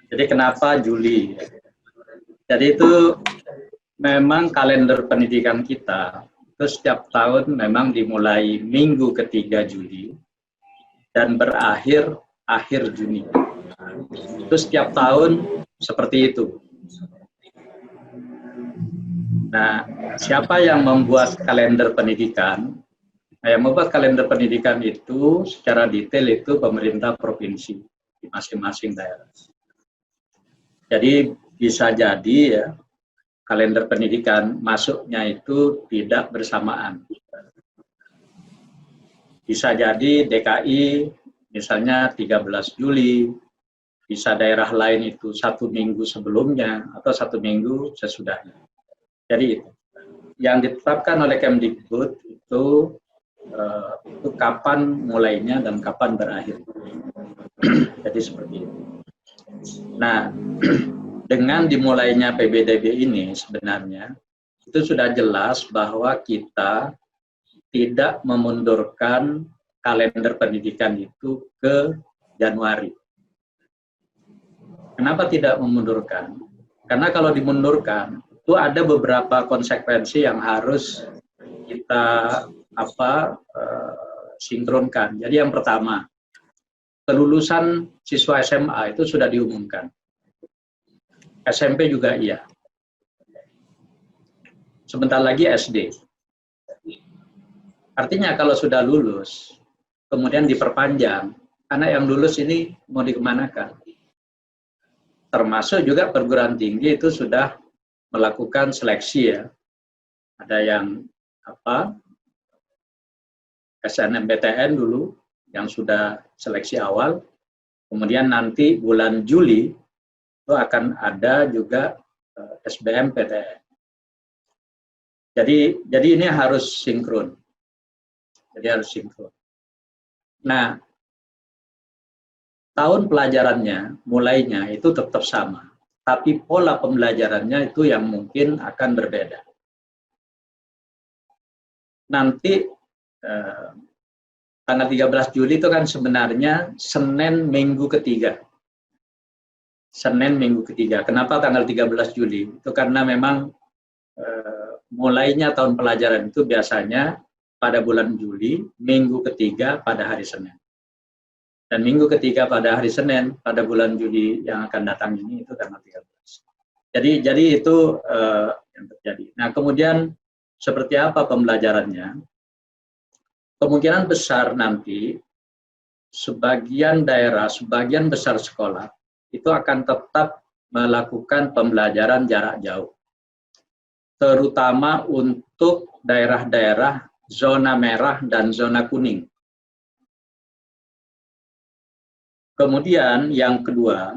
Jadi kenapa Juli? Jadi itu memang kalender pendidikan kita itu setiap tahun memang dimulai minggu ketiga Juli dan berakhir akhir Juni. Itu setiap tahun seperti itu. Nah, siapa yang membuat kalender pendidikan? Nah, yang membuat kalender pendidikan itu secara detail itu pemerintah provinsi di masing-masing daerah. Jadi bisa jadi ya kalender pendidikan masuknya itu tidak bersamaan. Bisa jadi DKI misalnya 13 Juli, bisa daerah lain itu 1 minggu sebelumnya atau 1 minggu sesudahnya. Jadi itu yang ditetapkan oleh Kemdikbud itu kapan mulainya dan kapan berakhir. Jadi seperti itu. Nah, dengan dimulainya PBDB ini sebenarnya itu sudah jelas bahwa kita tidak memundurkan kalender pendidikan itu ke Januari. Kenapa tidak memundurkan? Karena kalau dimundurkan itu ada beberapa konsekuensi yang harus kita sinkronkan. Jadi yang pertama, kelulusan siswa SMA itu sudah diumumkan. SMP juga iya. Sebentar lagi SD. Artinya kalau sudah lulus, kemudian diperpanjang, anak yang lulus ini mau dikemanakan? Termasuk juga perguruan tinggi itu sudah melakukan seleksi ya. Ada yang SNMPTN dulu yang sudah seleksi awal, kemudian nanti bulan Juli itu akan ada juga SBMPTN. Jadi ini harus sinkron. Nah, tahun pelajarannya mulainya itu tetap sama, tapi pola pembelajarannya itu yang mungkin akan berbeda. Nanti tanggal 13 Juli itu kan sebenarnya Senin minggu ketiga. Kenapa tanggal 13 Juli? Itu karena memang mulainya tahun pelajaran itu biasanya pada bulan Juli, minggu ketiga pada hari Senin. Dan minggu ketiga pada hari Senin, pada bulan Juli yang akan datang ini, itu tanggal 13. Jadi itu yang terjadi. Nah, kemudian seperti apa pembelajarannya? Kemungkinan besar nanti, sebagian daerah, sebagian besar sekolah, itu akan tetap melakukan pembelajaran jarak jauh. Terutama untuk daerah-daerah zona merah dan zona kuning. Kemudian yang kedua,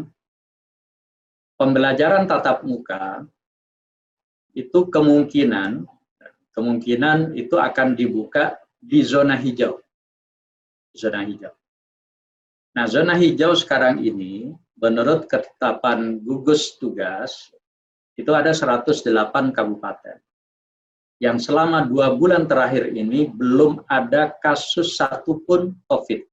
pembelajaran tatap muka itu kemungkinan itu akan dibuka di zona hijau. Nah, zona hijau sekarang ini menurut ketetapan gugus tugas itu ada 108 kabupaten. Yang selama 2 bulan terakhir ini belum ada kasus satupun COVID.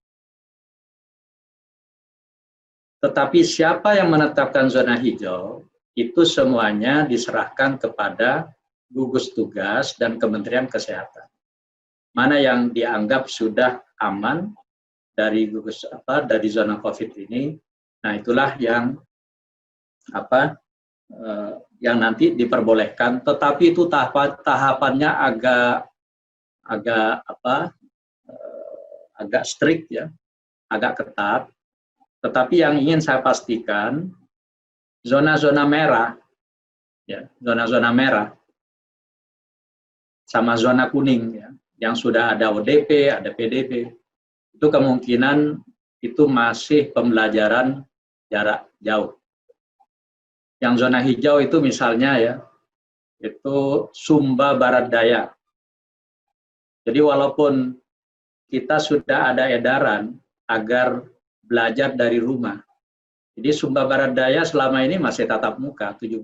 Tetapi siapa yang menetapkan zona hijau, itu semuanya diserahkan kepada gugus tugas dan Kementerian Kesehatan. Mana yang dianggap sudah aman dari dari zona COVID ini, nah itulah yang yang nanti diperbolehkan, tetapi itu tahapannya agak strict ya, agak ketat. Tetapi yang ingin saya pastikan, zona-zona merah, ya, zona-zona merah sama zona kuning, ya, yang sudah ada ODP, ada PDP, itu kemungkinan itu masih pembelajaran jarak jauh. Yang zona hijau itu misalnya ya, itu Sumba Barat Daya. Jadi walaupun kita sudah ada edaran agar belajar dari rumah, jadi Sumba Barat Daya selama ini masih tatap muka 70%.